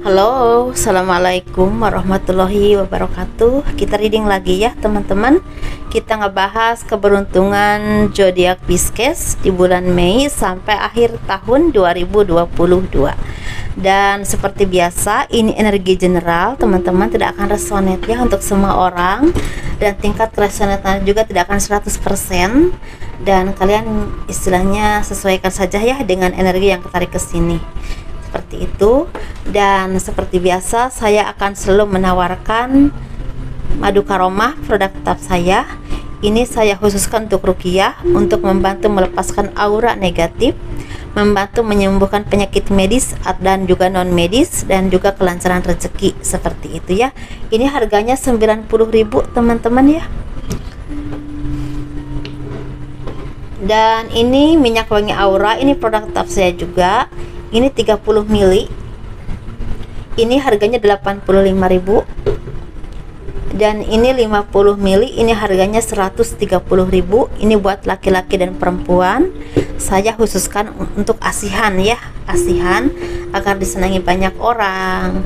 Halo, assalamualaikum warahmatullahi wabarakatuh. Kita reading lagi ya teman-teman. Kita ngebahas keberuntungan zodiak Pisces di bulan Mei sampai akhir tahun 2022. Dan seperti biasa, ini energi general teman-teman, tidak akan resonate ya untuk semua orang. Dan tingkat resonate juga tidak akan 100%. Dan kalian istilahnya sesuaikan saja ya dengan energi yang ketarik ke sini. Seperti itu. Dan seperti biasa saya akan selalu menawarkan madu karomah, produk tetap saya. Ini saya khususkan untuk ruqyah, untuk membantu melepaskan aura negatif, membantu menyembuhkan penyakit medis dan juga non medis, dan juga kelancaran rezeki. Seperti itu ya. Ini harganya 90.000 teman-teman ya. Dan ini minyak wangi aura, ini produk tetap saya juga. Ini 30 ml. Ini harganya 85.000. Dan ini 50 ml, ini harganya 130.000. Ini buat laki-laki dan perempuan. Saya khususkan untuk asihan ya, asihan agar disenangi banyak orang,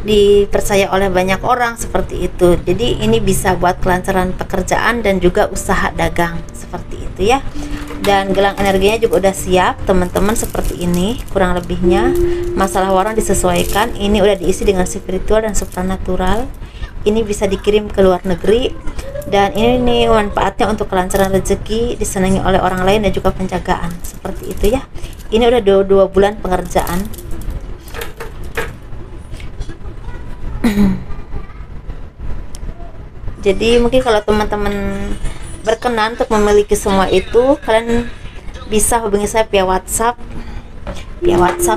dipercaya oleh banyak orang, seperti itu. Jadi ini bisa buat kelancaran pekerjaan dan juga usaha dagang, seperti itu ya. Dan gelang energinya juga udah siap teman-teman, seperti ini kurang lebihnya. Masalah warna disesuaikan. Ini udah diisi dengan spiritual dan supranatural. Ini bisa dikirim ke luar negeri. Dan ini manfaatnya untuk kelancaran rezeki, disenangi oleh orang lain, dan juga penjagaan, seperti itu ya. Ini udah 2 bulan pengerjaan. Jadi mungkin kalau teman-teman berkenan untuk memiliki semua itu, kalian bisa hubungi saya via WhatsApp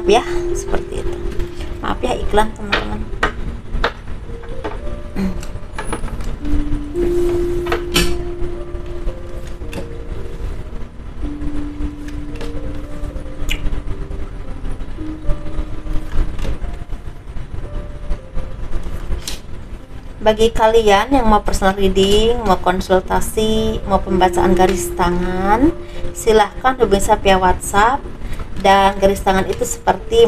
ya, seperti itu. Maaf ya iklan teman-teman. Bagi kalian yang mau personal reading, mau konsultasi, mau pembacaan garis tangan, silahkan hubungi saya via WhatsApp. Dan garis tangan itu seperti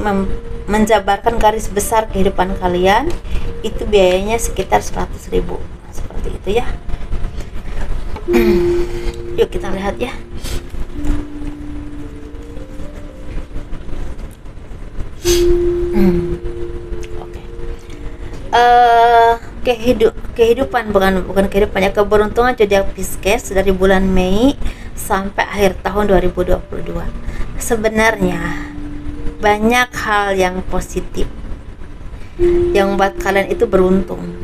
menjabarkan garis besar kehidupan kalian. Itu biayanya sekitar 100.000, seperti itu ya. Yuk kita lihat ya. Oke. Kehidupan bukan kehidupannya, keberuntungan zodiak Pisces dari bulan Mei sampai akhir tahun 2022. Sebenarnya banyak hal yang positif yang membuat kalian itu beruntung,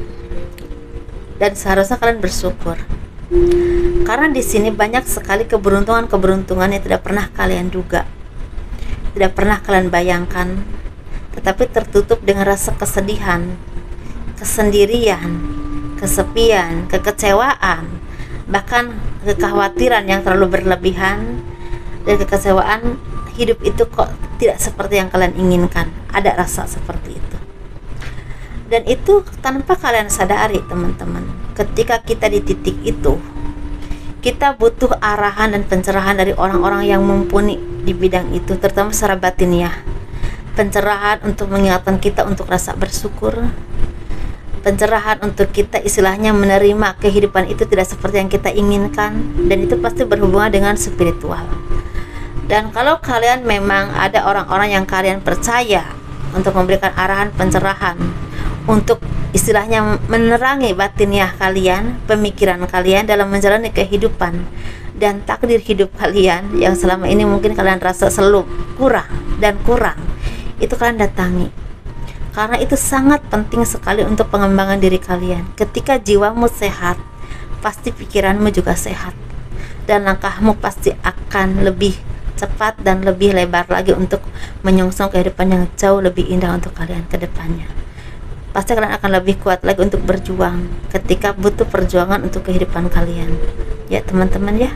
dan seharusnya kalian bersyukur. Karena di sini banyak sekali keberuntungan yang tidak pernah kalian duga, tidak pernah kalian bayangkan, tetapi tertutup dengan rasa kesedihan, kesendirian, kesepian, kekecewaan, bahkan kekhawatiran yang terlalu berlebihan, dan kekecewaan hidup itu kok tidak seperti yang kalian inginkan. Ada rasa seperti itu, dan itu tanpa kalian sadari teman-teman. Ketika kita di titik itu, kita butuh arahan dan pencerahan dari orang-orang yang mumpuni di bidang itu, terutama secara batiniah. Pencerahan untuk mengingatkan kita untuk rasa bersyukur, pencerahan untuk kita istilahnya menerima kehidupan itu tidak seperti yang kita inginkan, dan itu pasti berhubungan dengan spiritual. Dan kalau kalian memang ada orang-orang yang kalian percaya untuk memberikan arahan, pencerahan, untuk istilahnya menerangi batiniah kalian, pemikiran kalian dalam menjalani kehidupan dan takdir hidup kalian yang selama ini mungkin kalian rasa selalu kurang, itu kalian datangi. Karena itu sangat penting sekali untuk pengembangan diri kalian. Ketika jiwamu sehat, pasti pikiranmu juga sehat, dan langkahmu pasti akan lebih cepat dan lebih lebar lagi untuk menyongsong kehidupan yang jauh lebih indah untuk kalian ke depannya. Pasti kalian akan lebih kuat lagi untuk berjuang ketika butuh perjuangan untuk kehidupan kalian ya teman-teman ya.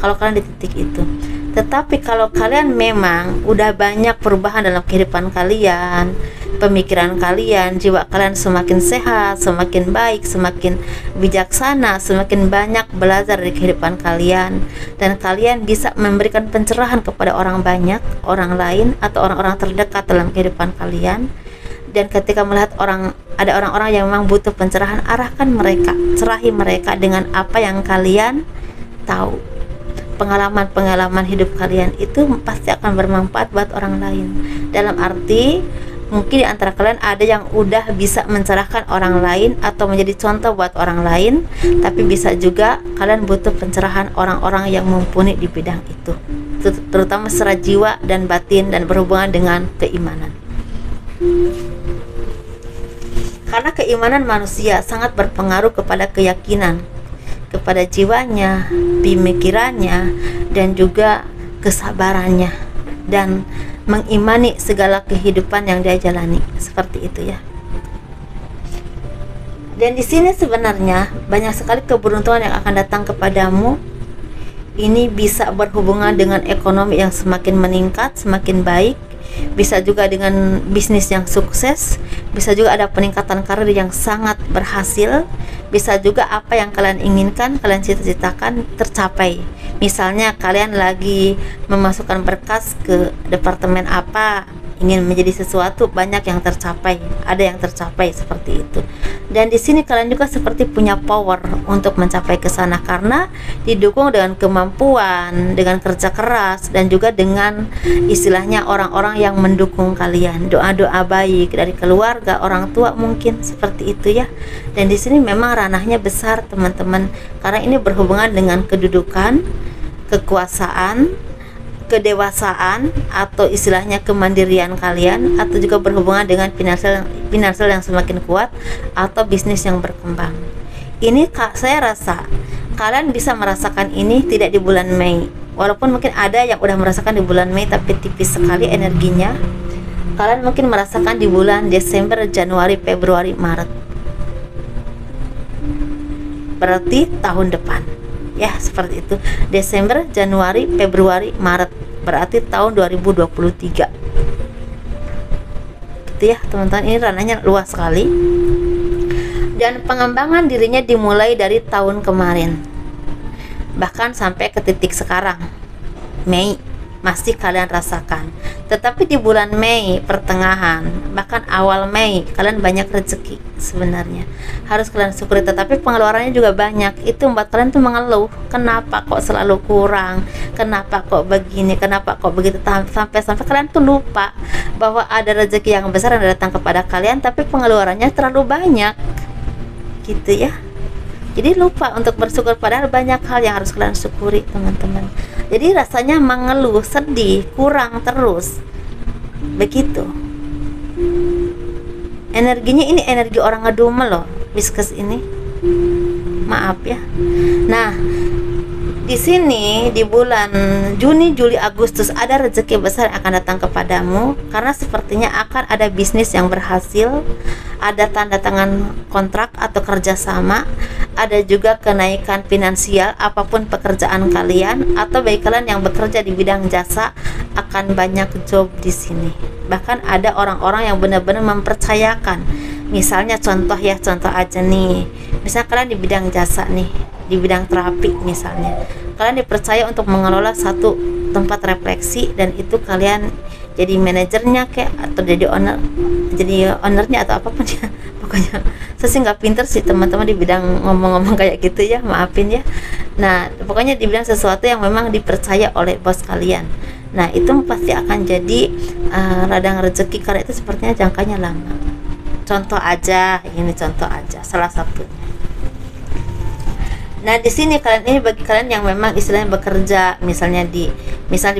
Kalau kalian di titik itu, Tetapi kalau kalian memang udah banyak perubahan dalam kehidupan kalian, pemikiran kalian, jiwa kalian semakin sehat, semakin baik, semakin bijaksana, semakin banyak belajar dari kehidupan kalian, dan kalian bisa memberikan pencerahan kepada orang banyak, orang lain atau orang-orang terdekat dalam kehidupan kalian. Dan ketika melihat ada orang-orang yang memang butuh pencerahan, arahkan mereka, cerahi mereka dengan apa yang kalian tahu. Pengalaman-pengalaman hidup kalian itu pasti akan bermanfaat buat orang lain. Dalam arti, mungkin di antara kalian ada yang udah bisa mencerahkan orang lain atau menjadi contoh buat orang lain, tapi bisa juga kalian butuh pencerahan orang-orang yang mumpuni di bidang itu, terutama secara jiwa dan batin dan berhubungan dengan keimanan. Karena keimanan manusia sangat berpengaruh kepada keyakinan, kepada jiwanya, pemikirannya, dan juga kesabarannya, dan mengimani segala kehidupan yang dia jalani. Seperti itu ya. Dan di sini sebenarnya banyak sekali keberuntungan yang akan datang kepadamu. Ini bisa berhubungan dengan ekonomi yang semakin meningkat, semakin baik. Bisa juga dengan bisnis yang sukses, bisa juga ada peningkatan karir yang sangat berhasil, bisa juga apa yang kalian inginkan, kalian cita-citakan tercapai. Misalnya kalian lagi memasukkan berkas ke departemen apa, ingin menjadi sesuatu, banyak yang tercapai, ada yang tercapai seperti itu. Dan di sini kalian juga seperti punya power untuk mencapai ke sana karena didukung dengan kemampuan, dengan kerja keras, dan juga dengan istilahnya orang-orang yang mendukung kalian, doa-doa baik dari keluarga, orang tua mungkin seperti itu ya. Dan di sini memang ranahnya besar teman-teman, karena ini berhubungan dengan kedudukan, kekuasaan, kedewasaan, atau istilahnya kemandirian kalian, atau juga berhubungan dengan finansial yang semakin kuat, atau bisnis yang berkembang. Ini saya rasa kalian bisa merasakan ini tidak di bulan Mei, walaupun mungkin ada yang udah merasakan di bulan Mei tapi tipis sekali energinya. Kalian mungkin merasakan di bulan Desember, Januari, Februari, Maret, berarti tahun depan ya, seperti itu. Desember, Januari, Februari, Maret, berarti tahun 2023 gitu ya teman-teman. Ini ranahnya luas sekali, dan pengembangan dirinya dimulai dari tahun kemarin bahkan sampai ke titik sekarang, Mei, masih kalian rasakan. Tetapi di bulan Mei pertengahan, bahkan awal Mei, kalian banyak rezeki sebenarnya, harus kalian syukuri. Tetapi pengeluarannya juga banyak, itu membuat kalian tuh mengeluh, kenapa kok selalu kurang, kenapa kok begini, kenapa kok begitu, sampai kalian tuh lupa bahwa ada rezeki yang besar yang datang kepada kalian, tapi pengeluarannya terlalu banyak gitu ya. Jadi lupa untuk bersyukur, padahal banyak hal yang harus kalian syukuri teman-teman. Jadi rasanya mengeluh, sedih, kurang terus begitu. Energinya ini energi orang ngedumel loh, Pisces ini, maaf ya. Nah, di sini di bulan Juni, Juli, Agustus ada rezeki besar yang akan datang kepadamu, karena sepertinya akan ada bisnis yang berhasil, ada tanda tangan kontrak atau kerjasama, ada juga kenaikan finansial apapun pekerjaan kalian, atau bagi kalian yang bekerja di bidang jasa akan banyak job di sini. Bahkan ada orang-orang yang benar-benar mempercayakan. Misalnya contoh aja nih, misalnya kalian di bidang jasa nih, di bidang terapi misalnya, kalian dipercaya untuk mengelola satu tempat refleksi, dan itu kalian jadi manajernya kayak, atau jadi ownernya atau apapun ya. Pokoknya saya sih nggak pinter sih teman-teman di bidang ngomong-ngomong kayak gitu ya, maafin ya. Nah pokoknya di bidang sesuatu yang memang dipercaya oleh bos kalian, nah itu pasti akan jadi ladang rezeki, karena itu sepertinya jangkanya lama. Contoh aja, ini contoh aja salah satunya. Nah di sini kalian ini, bagi kalian yang memang istilahnya bekerja misalnya di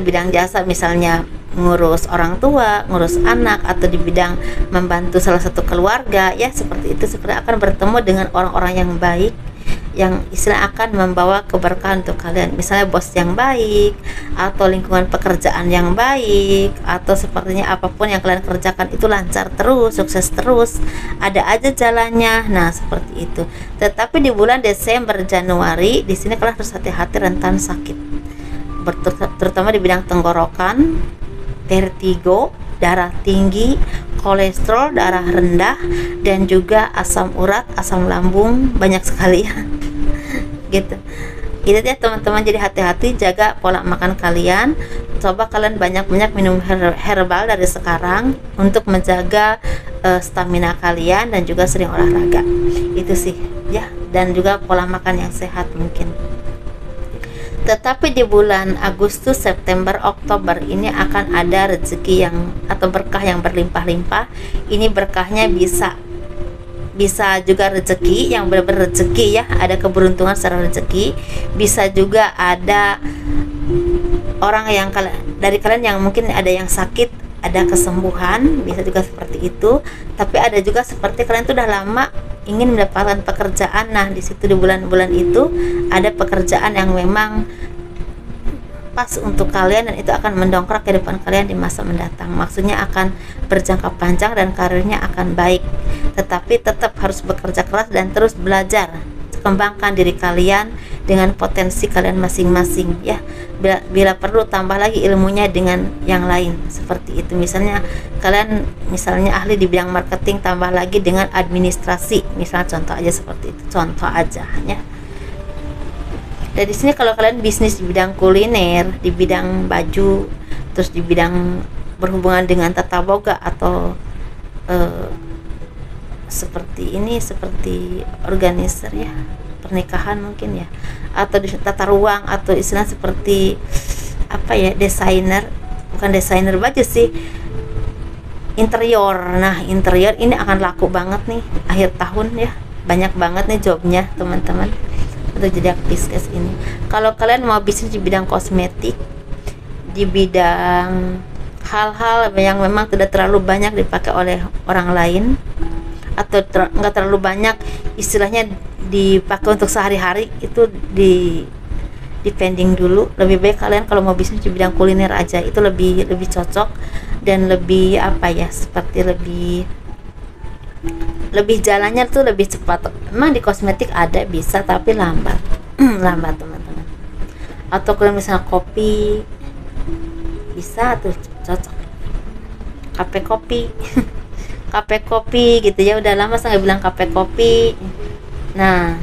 bidang jasa, misalnya ngurus orang tua, ngurus anak, atau di bidang membantu salah satu keluarga ya, seperti itu, seperti akan bertemu dengan orang-orang yang baik, yang istilah akan membawa keberkahan untuk kalian, misalnya bos yang baik, atau lingkungan pekerjaan yang baik, atau sepertinya apapun yang kalian kerjakan itu lancar terus, sukses terus, ada aja jalannya. Nah seperti itu. Tetapi di bulan Desember, Januari, di sini kalian harus hati-hati rentan sakit. terutama di bidang tenggorokan, vertigo, darah tinggi, kolesterol darah rendah, dan juga asam urat, asam lambung, banyak sekali ya. Gitu. Gitu ya teman-teman, jadi hati-hati jaga pola makan kalian. Coba kalian banyak-banyak minum herbal dari sekarang untuk menjaga stamina kalian, dan juga sering olahraga. Itu sih ya, dan juga pola makan yang sehat mungkin. Tetapi di bulan Agustus, September, Oktober ini akan ada rezeki yang atau berkah yang berlimpah-limpah. Ini berkahnya bisa juga rezeki yang benar-benar rezeki ya, ada keberuntungan secara rezeki. Bisa juga ada orang yang dari kalian yang mungkin ada yang sakit, ada kesembuhan, bisa juga seperti itu. Tapi ada juga seperti kalian tuh udah lama ingin mendapatkan pekerjaan. Nah, di situ di bulan-bulan itu ada pekerjaan yang memang pas untuk kalian, dan itu akan mendongkrak kehidupan kalian di masa mendatang. Maksudnya akan berjangka panjang dan karirnya akan baik. Tetapi tetap harus bekerja keras dan terus belajar. Kembangkan diri kalian dengan potensi kalian masing-masing ya. Bila perlu tambah lagi ilmunya dengan yang lain seperti itu. Misalnya kalian ahli di bidang marketing, tambah lagi dengan administrasi. Misalnya contoh aja seperti itu. Contoh aja ya. Dari sini kalau kalian bisnis di bidang kuliner, di bidang baju, terus di bidang berhubungan dengan tata boga atau seperti organizer ya, pernikahan mungkin ya, atau di tata ruang, atau istilah seperti desainer, bukan desainer baju sih, interior. Nah, interior ini akan laku banget nih akhir tahun ya, banyak banget nih jobnya teman-teman untuk jadi Pisces ini. Kalau kalian mau bisnis di bidang kosmetik, di bidang hal-hal yang memang tidak terlalu banyak dipakai oleh orang lain, atau nggak terlalu banyak istilahnya dipakai untuk sehari-hari, itu depending dulu. Lebih baik kalian kalau mau bisnis di bidang kuliner aja, itu lebih cocok dan lebih seperti lebih jalannya tuh lebih cepat. Memang di kosmetik ada bisa, tapi lambat lambat teman-teman. Atau kalau misalnya kopi bisa tuh cocok, kafe kopi kafe kopi gitu ya. Udah lama saya nggak bilang kafe kopi. Nah,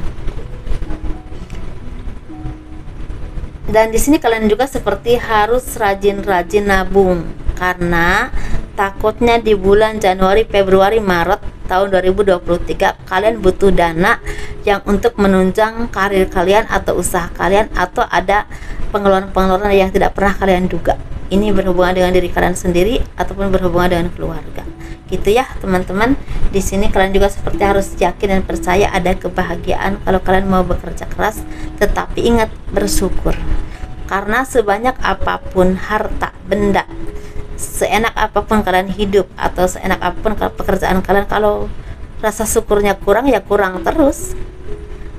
dan di sini kalian juga seperti harus rajin-rajin nabung, karena takutnya di bulan Januari, Februari, Maret tahun 2023 kalian butuh dana yang untuk menunjang karir kalian atau usaha kalian, atau ada pengeluaran-pengeluaran yang tidak pernah kalian duga. Ini berhubungan dengan diri kalian sendiri ataupun berhubungan dengan keluarga. Gitu ya teman-teman. Di sini kalian juga seperti harus yakin dan percaya ada kebahagiaan kalau kalian mau bekerja keras, tetapi ingat bersyukur. Karena sebanyak apapun harta benda, seenak apapun kalian hidup, atau seenak apapun pekerjaan kalian, kalau rasa syukurnya kurang, ya kurang terus.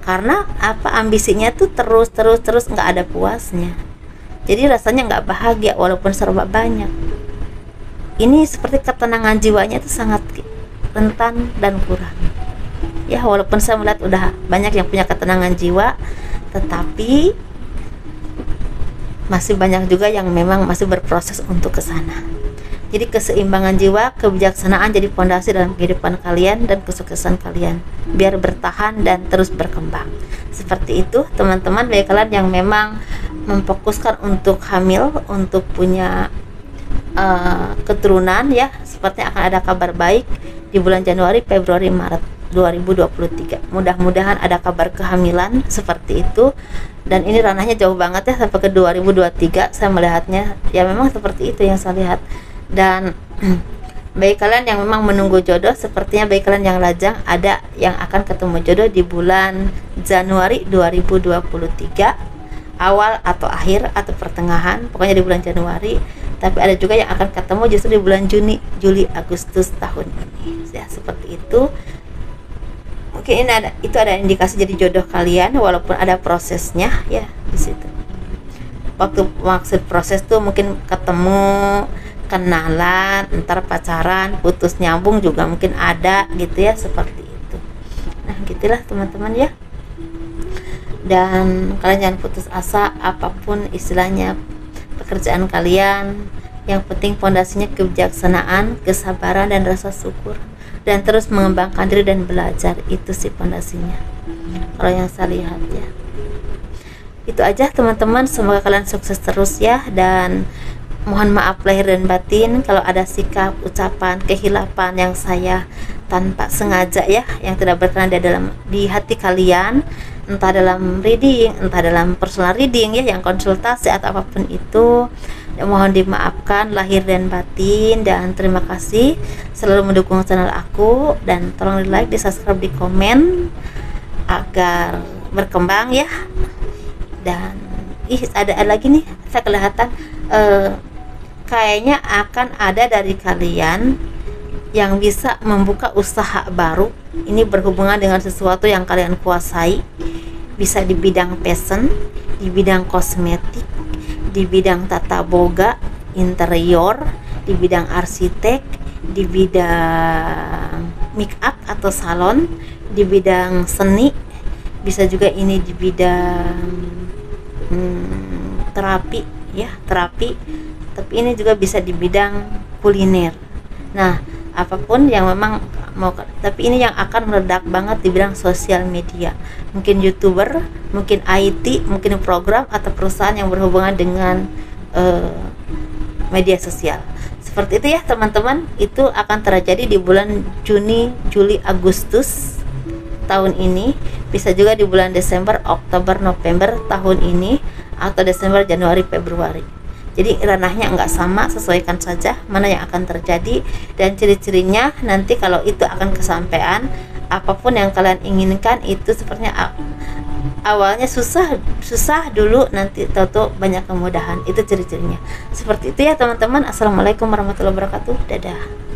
Karena ambisinya tuh terus nggak ada puasnya. Jadi rasanya nggak bahagia walaupun serba banyak. Ini seperti ketenangan jiwanya itu sangat rentan dan kurang. Ya, walaupun saya melihat udah banyak yang punya ketenangan jiwa, tetapi masih banyak juga yang memang masih berproses untuk ke sana. Jadi keseimbangan jiwa, kebijaksanaan jadi fondasi dalam kehidupan kalian dan kesuksesan kalian, biar bertahan dan terus berkembang. Seperti itu teman-teman, bagi kalian yang memang memfokuskan untuk hamil, untuk punya keturunan ya, sepertinya akan ada kabar baik di bulan Januari, Februari, Maret 2023. Mudah-mudahan ada kabar kehamilan seperti itu. Dan ini ranahnya jauh banget ya, sampai ke 2023 saya melihatnya. Ya memang seperti itu yang saya lihat. Dan bagi kalian yang memang menunggu jodoh, sepertinya bagi kalian yang lajang, ada yang akan ketemu jodoh di bulan Januari 2023, awal atau akhir atau pertengahan, pokoknya di bulan Januari. Tapi ada juga yang akan ketemu justru di bulan Juni, Juli, Agustus tahun ini ya, seperti itu. Mungkin ini ada indikasi jadi jodoh kalian, walaupun ada prosesnya ya di situ. Waktu maksud proses tuh mungkin ketemu, kenalan, ntar pacaran, putus nyambung juga mungkin ada gitu ya, seperti itu. Nah, gitulah teman-teman ya. dan kalian jangan putus asa apapun istilahnya pekerjaan kalian. Yang penting fondasinya kebijaksanaan, kesabaran, dan rasa syukur, dan terus mengembangkan diri dan belajar. Itu sih fondasinya kalau yang saya lihat ya. Itu aja teman-teman, semoga kalian sukses terus ya, dan mohon maaf lahir dan batin kalau ada sikap, ucapan, kehilapan yang saya tanpa sengaja ya, yang tidak berkenan di hati kalian, entah dalam reading, entah dalam personal reading ya, yang konsultasi atau apapun itu, ya, mohon dimaafkan lahir dan batin. Dan terima kasih selalu mendukung channel aku, dan tolong di like, di subscribe, di komen agar berkembang ya. Dan ada lagi nih, saya kelihatan kayaknya akan ada dari kalian yang bisa membuka usaha baru. Ini berhubungan dengan sesuatu yang kalian kuasai, bisa di bidang fashion, di bidang kosmetik, di bidang tata boga, interior, di bidang arsitek, di bidang make up atau salon, di bidang seni, bisa juga ini di bidang terapi ya, terapi, tapi ini juga bisa di bidang kuliner. Nah, apapun yang memang mau, tapi ini yang akan meledak banget di bidang sosial media, mungkin YouTuber, mungkin IT, mungkin program atau perusahaan yang berhubungan dengan media sosial. Seperti itu ya teman-teman. Itu akan terjadi di bulan Juni, Juli, Agustus tahun ini, bisa juga di bulan Desember, Oktober, November tahun ini, atau Desember, Januari, Februari. Jadi ranahnya enggak sama, sesuaikan saja mana yang akan terjadi, dan ciri-cirinya nanti kalau itu akan kesampaian. Apapun yang kalian inginkan itu sepertinya awalnya susah dulu, nanti tahu-tahu banyak kemudahan. Itu ciri-cirinya seperti itu ya teman-teman. Assalamualaikum warahmatullahi wabarakatuh. Dadah.